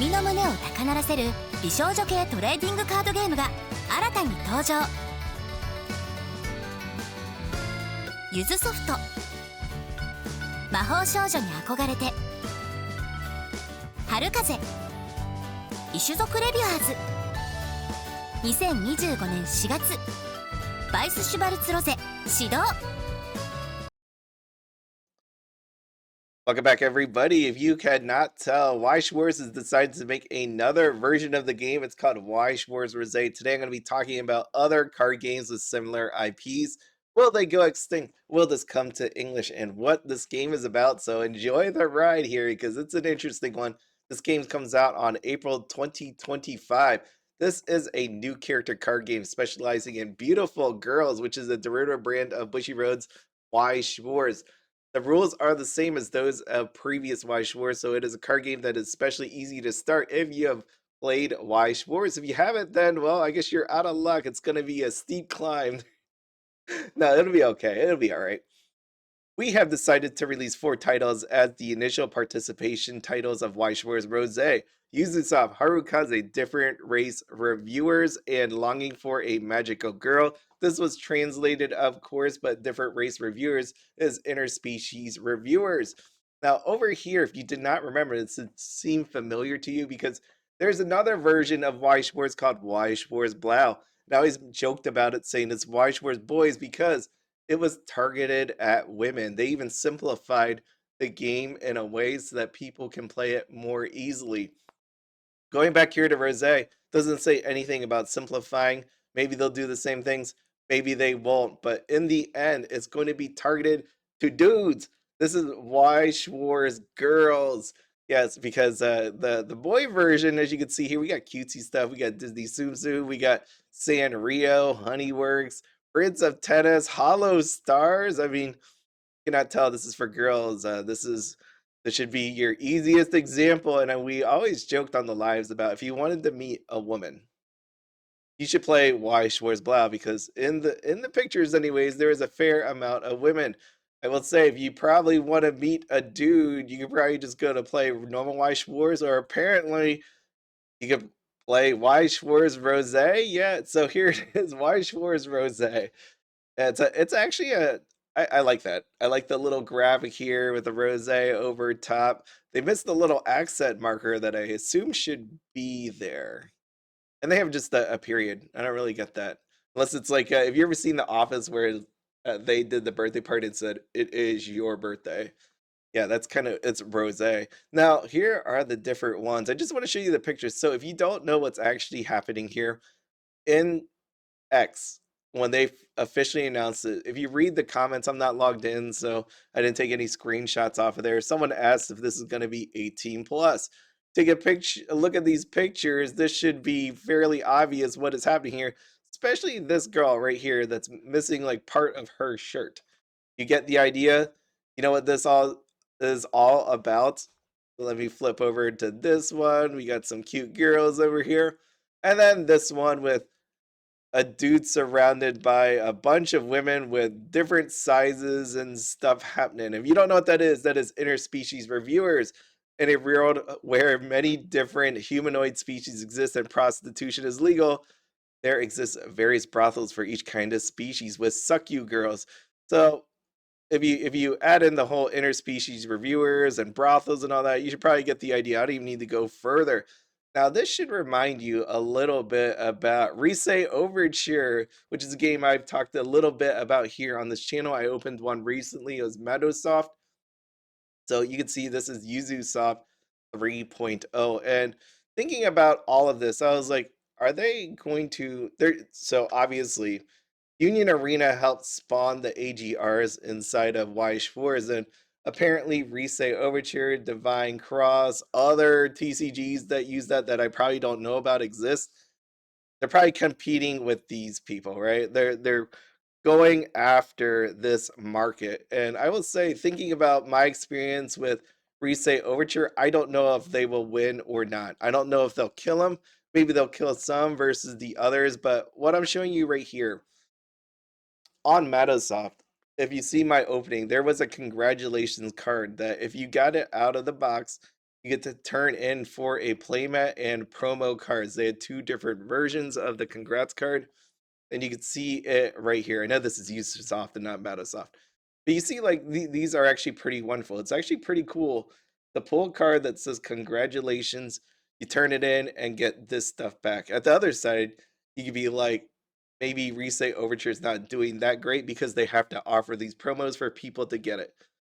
君の胸を高鳴らせる美少女系トレーディングカードゲームが新たに登場。ゆずソフト、魔法少女に憧れて、春風、異種族レビュアーズ。2025年4月、バイスシュバルツロゼ始動。Welcome back, everybody. If you cannot tell, Weiss Schwarz has decided to make another version of the game. It's called Weiss Schwarz Rose. Today I'm going to be talking about other card games with similar IPs. Will they go extinct? Will this come to English? And what this game is about. So enjoy the ride here because it's an interesting one. This game comes out on April 2025. This is a new character card game specializing in beautiful girls, which is a derivative brand of Bushiroad's Weiss Schwarz. The rules are the same as those of previous Weiss Schwarz, so it is a card game that is especially easy to start if you have played Weiss Schwarz. If you haven't, then, well, I guess you're out of luck. It's going to be a steep climb. No, it'll be okay. It'll be all right. We have decided to release 4 titles as the initial participation titles of Weiss Schwarz Rosé. Yuzu Soft, HARUKAZE, Different Race Reviewers, and Longing for a Magical Girl. This was translated, of course, but Different Race Reviewers is Interspecies Reviewers. Now, over here, if you did not remember, this would seem familiar to you because there's another version of Weiss Schwarz called Weiss Schwarz Blau. Now, he's joked about it saying it's Weiss Schwarz Boys because it was targeted at women. They even simplified the game in a way so that people can play it more easily. Going back here to Rosé, doesn't say anything about simplifying. Maybe they'll do the same things, maybe they won't. But in the end, it's going to be targeted to dudes. This is Weiss Schwarz girls. Yes, because the boy version, as you can see here, we got cutesy stuff. We got Disney Tsum Tsum. We got Sanrio, Honeyworks, Prince of Tennis, Hollow Stars. I mean, you cannot tell this is for girls. This should be your easiest example. And we always joked on the lives about if you wanted to meet a woman, you should play Weiss Schwarz Blau because in the pictures, anyways, there is a fair amount of women. I will say, if you probably want to meet a dude, you could probably just go to play normal Weiss Schwarz, or apparently you could play Weiss Schwarz Rosé. Yeah, so here it is, Weiss Schwarz Rosé. It's actually I like that. I like the little graphic here with the rosé over top. They missed the little accent marker that I assume should be there. And they have just a period. I don't really get that. Unless it's like, if you ever seen The Office where they did the birthday party and said, "It is your birthday." Yeah, that's kind of, it's rosé. Now, here are the different ones. I just want to show you the pictures. So if you don't know what's actually happening here, in X, when they officially announced it, if you read the comments, I'm not logged in, so I didn't take any screenshots off of there. Someone asked if this is going to be 18 plus. Take a look at these pictures. This should be fairly obvious what is happening here, especially this girl right here that's missing like part of her shirt. You get the idea? You know what this all is all about? Let me flip over to this one. We got some cute girls over here. And then this one with a dude surrounded by a bunch of women with different sizes and stuff happening. If you don't know what that is Interspecies Reviewers. In a world where many different humanoid species exist and prostitution is legal, there exists various brothels for each kind of species with suck you girls. So if you add in the whole Interspecies Reviewers and brothels and all that, you should probably get the idea. I don't even need to go further. Now, this should remind you a little bit about Rosé Overture, which is a game I've talked a little bit about here on this channel. I opened one recently. It was Soft. So you can see this is Yuzu Soft 3.0. And thinking about all of this, I was like, are they going to... So obviously, Union Arena helped spawn the AGRs inside of Weiss Schwarz, and apparently Rosé Overture, Divine Cross, other TCGs that use that I probably don't know about exist. They're probably competing with these people, right? They're going after this market. And I will say, thinking about my experience with Rosé Overture, I don't know if they will win or not. I don't know if they'll kill them. Maybe they'll kill some versus the others. But what I'm showing you right here on Soft, if you see my opening, there was a congratulations card that if you got it out of the box, you get to turn in for a playmat and promo cards. They had two different versions of the congrats card, and you can see it right here. I know this is Yuzu Soft and not Meta Soft, but you see, like these are actually pretty wonderful. It's actually pretty cool to pull a card that says congratulations. You turn it in and get this stuff back. At the other side, you could be like, maybe Rosé Overture is not doing that great because they have to offer these promos for people to get it.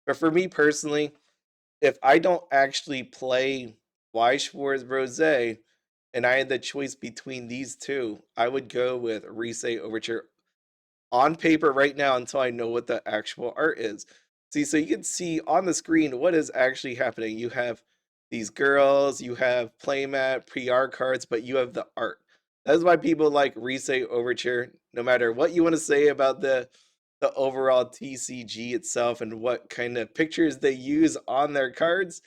But for me personally, if I don't actually play Weiss Schwarz Rose and I had the choice between these two, I would go with Rosé Overture on paper right now until I know what the actual art is. See, so you can see on the screen what is actually happening. You have these girls, you have playmat, PR cards, but you have the art. That's why people like Rosé Overture, no matter what you want to say about the overall TCG itself and what kind of pictures they use on their cards,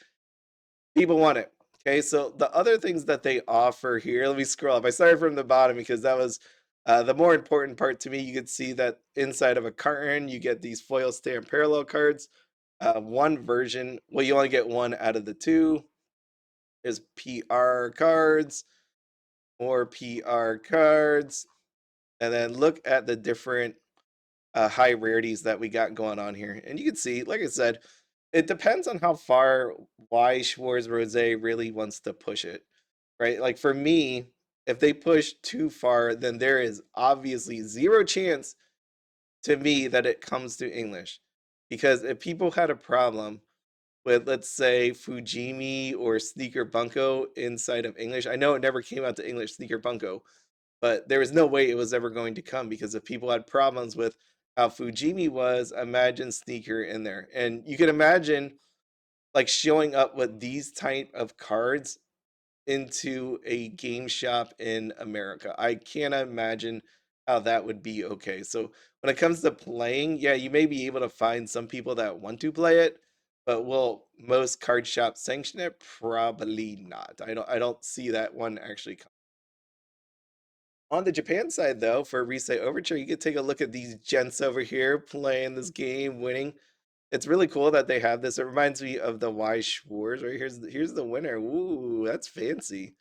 people want it. Okay, so the other things that they offer here, let me scroll up. I started from the bottom because that was the more important part to me. You could see that inside of a carton, you get these foil stamp parallel cards. One version, well, you only get one out of the two. There's PR cards, more PR cards, and then look at the different high rarities that we got going on here. And you can see, like I said, it depends on how far Weiss Schwarz Rose really wants to push it, right? Like for me, if they push too far, then there is obviously zero chance to me that it comes to English. Because if people had a problem with, let's say, Fujimi or Sneaker Bunko inside of English, I know it never came out to English, Sneaker Bunko, but there was no way it was ever going to come because if people had problems with how Fujimi was, imagine Sneaker in there. And you can imagine like showing up with these type of cards into a game shop in America. I can't imagine how that would be okay. So when it comes to playing, yeah, you may be able to find some people that want to play it, but will most card shops sanction it? Probably not. I don't see that one actually come. On the Japan side, though, for Rosé Overture, you can take a look at these gents over here playing this game, winning. It's really cool that they have this. It reminds me of the Weiss Schwarz, right? Here's the winner. Ooh, that's fancy.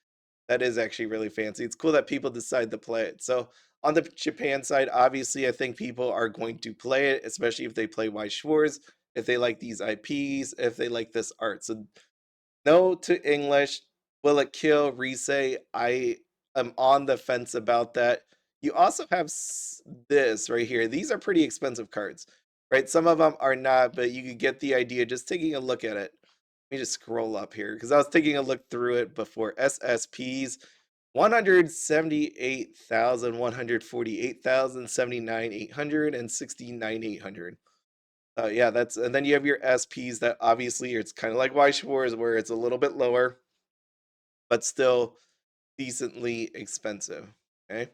That is actually really fancy. It's cool that people decide to play it. So on the Japan side, obviously, I think people are going to play it, especially if they play Weiss Schwarz, if they like these IPs, if they like this art. So no to English. Will it kill Risei? I am on the fence about that. You also have this right here. These are pretty expensive cards, right? Some of them are not, but you could get the idea just taking a look at it. Let me just scroll up here because I was taking a look through it before. SSPs 178,000, 148,000, 79,800, and 69,800. Yeah, that's and then you have your SPs that obviously it's kind of like Weiss Schwarz where it's a little bit lower, but still decently expensive. Okay.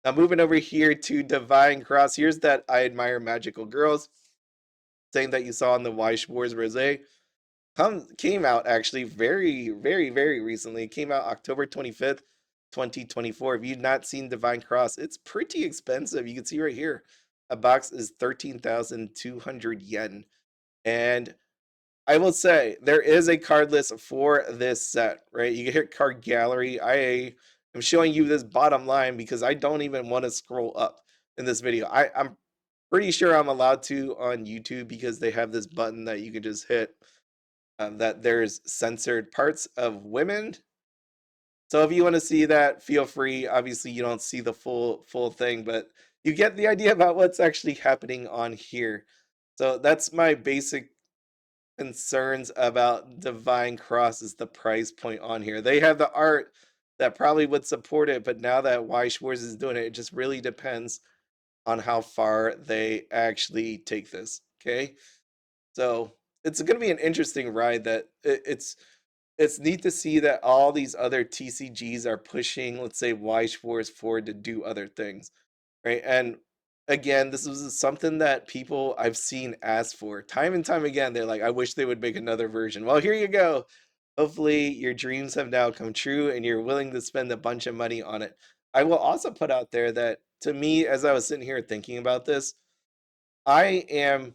Now moving over here to Divine Cross. Here's that I admire magical girls. Same that you saw in the Weiss Schwarz Rosé. Came out actually very, very, very recently. It came out October 25th, 2024. If you've not seen Divine Cross, it's pretty expensive. You can see right here. A box is 13,200 yen. And I will say there is a card list for this set, right? You can hit card gallery. I am showing you this bottom line because I don't even want to scroll up in this video. I'm pretty sure I'm allowed to on YouTube because they have this button that you can just hit that there's censored parts of women. So if you want to see that, feel free. Obviously, you don't see the full thing, but you get the idea about what's actually happening on here. So that's my basic concerns about Divine Cross is the price point on here. They have the art that probably would support it, but now that Weiss Schwarz is doing it, it just really depends on how far they actually take this. Okay, so it's going to be an interesting ride. That it's neat to see that all these other TCGs are pushing, let's say, Weiss Schwarz forward to do other things, right? And again, this was something that people I've seen ask for time and time again. They're like, I wish they would make another version. Well, here you go. Hopefully, your dreams have now come true and you're willing to spend a bunch of money on it. I will also put out there that to me, as I was sitting here thinking about this, I am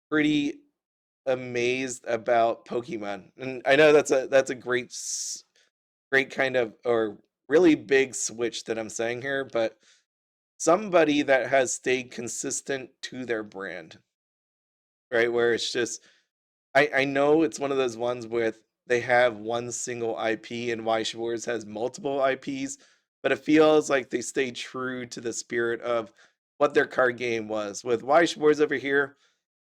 pretty amazed about Pokemon. And I know that's a great kind of or really big switch that I'm saying here, but somebody that has stayed consistent to their brand, right? Where it's just I know it's one of those ones with they have one single IP and Weiss Schwarz has multiple IPs, but it feels like they stay true to the spirit of what their card game was. With Weiss Schwarz over here,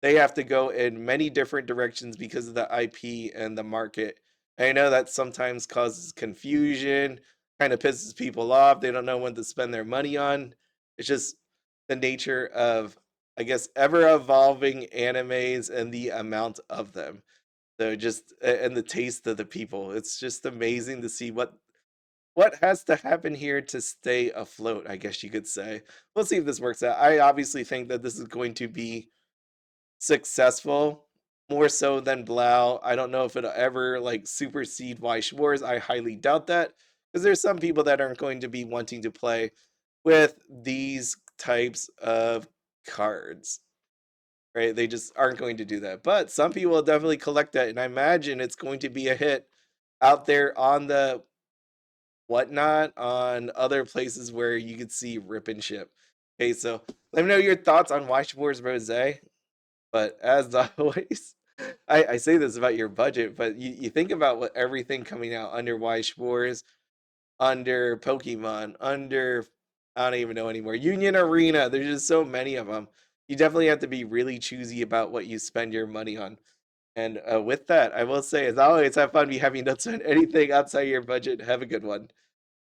they have to go in many different directions because of the IP and the market. I know that sometimes causes confusion, kind of pisses people off. They don't know when to spend their money on. It's just the nature of, I guess, ever evolving animes and the amount of them. So just and the taste of the people. It's just amazing to see what has to happen here to stay afloat, I guess you could say. We'll see if this works out. I obviously think that this is going to be successful, more so than Blau. I don't know if it'll ever like supersede Weiss Schwarz. I highly doubt that because there's some people that aren't going to be wanting to play with these types of cards, right? They just aren't going to do that. But some people will definitely collect that, and I imagine it's going to be a hit out there on the whatnot, on other places where you could see rip and ship. Okay, so let me know your thoughts on Weiss Schwarz Rose. But as always, I say this about your budget, but you think about what everything coming out under Weiss Schwarz, under Pokemon, under I don't even know anymore. Union Arena. There's just so many of them. You definitely have to be really choosy about what you spend your money on. And with that, I will say, as always, have fun. Be having notes on anything outside your budget. Have a good one.